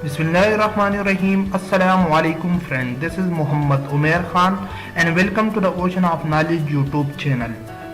Bismillahirrahmanirrahim. Assalamu alaikum friend. This is Muhammad Umair Khan and welcome to the Ocean of Knowledge YouTube channel.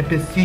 FSC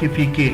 KPK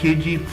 KG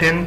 10th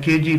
KG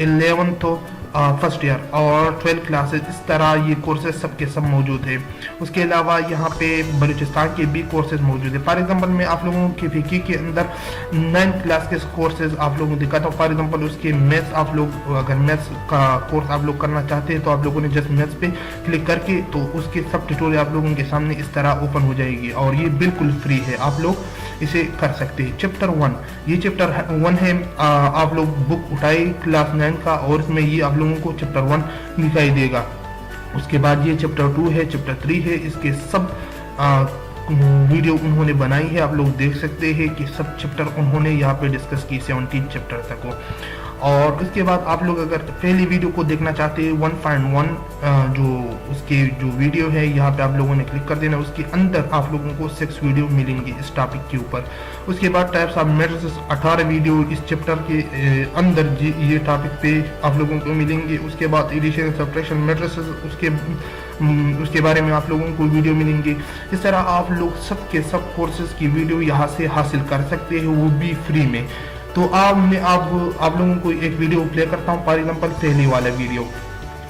11th first year اور 12 classes, اس طرح یہ courses سب کے سب موجود ہیں۔ اس کے علاوہ یہاں پہ بلوچستان کے بھی کورسز موجود ہیں۔ فار ایگزامپل میں آپ لوگوں کے فقہ کے اندر 9 کلاس کے کورسز آپ لوگوں کو دکھاتا ہوں۔ فار ایگزامپل اس کے میتھس، آپ لوگ اگر میتھس کا کورس آپ لوگ کرنا چاہتے ہیں تو آپ لوگوں نے جسٹ میتھس پہ کلک کر کے تو اس کے سب ٹیوٹوریل آپ لوگوں کے سامنے اس طرح اوپن ہو جائے گی، اور یہ بالکل فری ہے، آپ لوگ اسے کر سکتے ہیں۔ چیپٹر 1، یہ چیپٹر 1 ہے، آپ لوگ بک اٹھائے کلاس 9 کا اور اس میں یہ آپ لوگوں کو چیپٹر 1 دکھائی دے گا۔ اس کے بعد یہ چیپٹر 2 ہے، چیپٹر 3 ہے، اس کے سب ویڈیو انہوں نے بنائی ہے، آپ لوگ دیکھ سکتے ہیں کہ سب چیپٹر انہوں نے یہاں پہ ڈسکس کی، 17 چیپٹر تک کو۔ اور اس کے بعد آپ لوگ اگر پہلی ویڈیو کو دیکھنا چاہتے ہیں 1.1 جو اس کی جو ویڈیو ہے، یہاں پہ آپ لوگوں نے کلک کر دینا، اس کے اندر آپ لوگوں کو 6 ویڈیو ملیں گی اس ٹاپک کے اوپر۔ اس کے بعد ٹائپس آف میٹرسز 18 ویڈیو اس چیپٹر کے اندر یہ ٹاپک پہ آپ لوگوں کو ملیں گے۔ اس کے بعد ایڈیشن سبٹریکشن میٹرسز اس کے بارے میں آپ لوگوں کو ویڈیو ملیں گے۔ اس طرح آپ لوگ سب کے سب کورسز کی ویڈیو یہاں سے حاصل کر سکتے ہیں، وہ بھی فری میں۔ تو آپ لوگوں کو ایک ویڈیو پلے کرتا ہوں، فار ایگزامپل پہلی والا ویڈیو،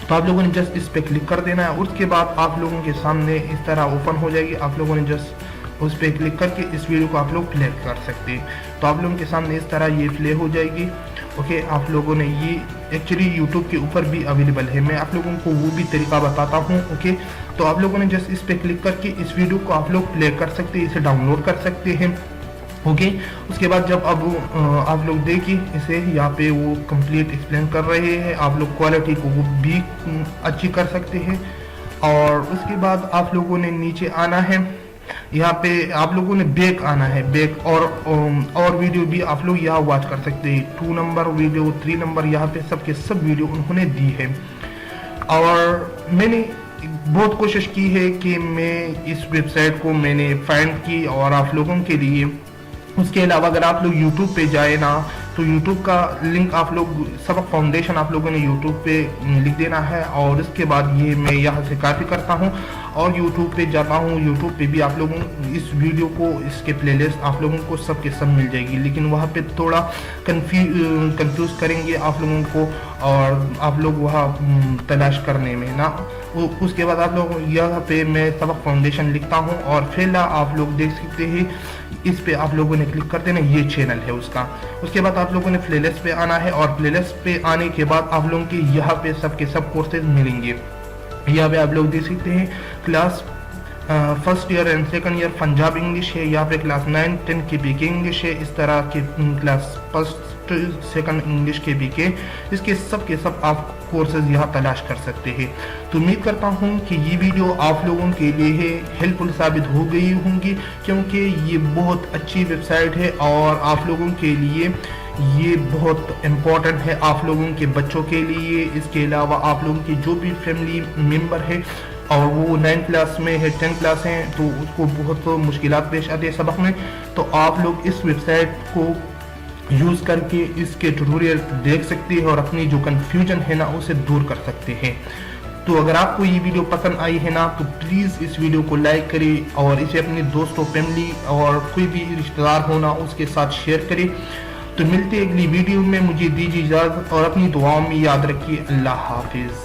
تو آپ لوگوں نے جسٹ اس پہ کلک کر دینا ہے۔ اس کے بعد آپ لوگوں کے سامنے اس طرح اوپن ہو جائے گی، آپ لوگوں نے جسٹ اس پہ کلک کر کے اس ویڈیو کو آپ لوگ پلے کر سکتے ہیں۔ تو آپ لوگوں کے سامنے اس طرح یہ پلے ہو جائے گی۔ اوکے، آپ لوگوں نے یہ ایکچولی یوٹیوب کے اوپر بھی اویلیبل ہے، میں آپ لوگوں کو وہ بھی طریقہ بتاتا ہوں۔ اوکے، تو آپ لوگوں نے جسٹ اس پہ کلک کر کے اس ویڈیو کو آپ لوگ پلے کر سکتے ہیں، اسے ڈاؤن لوڈ کر سکتے ہیں۔ اوکے، اس کے بعد جب اب آپ لوگ دیکھیں اسے، یہاں پہ وہ کمپلیٹ ایکسپلین کر رہے ہیں، آپ لوگ کوالٹی کو وہ بھی اچھی کر سکتے ہیں۔ اور اس کے بعد آپ لوگوں نے نیچے آنا ہے، یہاں پہ آپ لوگوں نے بیک آنا ہے، بیک اور ویڈیو بھی آپ لوگ یہاں واچ کر سکتے ہیں۔ 2 نمبر ویڈیو، 3 نمبر، یہاں پہ سب کے سب ویڈیو انہوں نے دی ہے۔ اور میں نے بہت کوشش کی ہے کہ میں اس ویب سائٹ کو میں نے فائنڈ کی اور آپ لوگوں کے لیے۔ اس کے علاوہ اگر آپ لوگ یوٹیوب پہ جائیں نا تو یوٹیوب کا لنک آپ لوگ سبق فاؤنڈیشن آپ لوگوں نے یوٹیوب پہ لکھ دینا ہے، اور اس کے بعد یہ میں یہاں سے کاپی کرتا ہوں اور یوٹیوب پہ جاتا ہوں۔ یوٹیوب پہ بھی آپ لوگوں اس ویڈیو کو، اس کے پلے لسٹ آپ لوگوں کو سب کے سب مل جائے گی، لیکن وہاں پہ تھوڑا کنفیوز کریں گے آپ لوگوں کو، اور آپ لوگ وہاں تلاش کرنے میں نا۔ اس کے بعد آپ لوگ یہاں پہ میں سبق فاؤنڈیشن لکھتا ہوں اور پھر آپ لوگ دیکھ سکتے ہیں، اس پہ آپ لوگوں نے کلک کر دینا، یہ چینل ہے اس کا۔ اس کے بعد آپ لوگوں نے پلے لسٹ پہ آنا ہے، اور پلے لسٹ پہ آنے کے بعد آپ لوگوں کے یہاں پہ سب کے سب کورسز ملیں گے۔ یہاں پہ آپ لوگ دیکھ سکتے ہیں class first year and second year Punjab English ہے، یہاں پہ کلاس 9 10 کی بی کے انگلش ہے، اس طرح کے کلاس فرسٹ سیکنڈ انگلش کے بی کے، اس کے سب آپ کورسز یہاں تلاش کر سکتے ہیں۔ تو امید کرتا ہوں کہ یہ ویڈیو آپ لوگوں کے لیے ہیلپ فل ثابت ہو گئی ہوں گی، کیونکہ یہ بہت اچھی ویب سائٹ ہے اور آپ لوگوں کے لیے یہ بہت امپورٹنٹ ہے، آپ لوگوں کے بچوں کے لیے۔ اس کے علاوہ آپ لوگوں کی جو بھی فیملی ممبر ہے اور وہ 9 کلاس میں ہے، 10 کلاس ہیں، تو اس کو بہت مشکلات پیش آتی ہے سبق میں، تو آپ لوگ اس ویب سائٹ کو یوز کر کے اس کے ٹیوٹوریل دیکھ سکتے ہیں اور اپنی جو کنفیوژن ہے نا اسے دور کر سکتے ہیں۔ تو اگر آپ کو یہ ویڈیو پسند آئی ہے نا تو پلیز اس ویڈیو کو لائک کریں اور اسے اپنے دوستوں، فیملی اور کوئی بھی رشتہ دار ہونا اس کے ساتھ شیئر کریں۔ تو ملتے اگلی ویڈیو میں، مجھے دیجیے اجازت اور اپنی دعاؤں میں یاد رکھیے۔ اللہ حافظ۔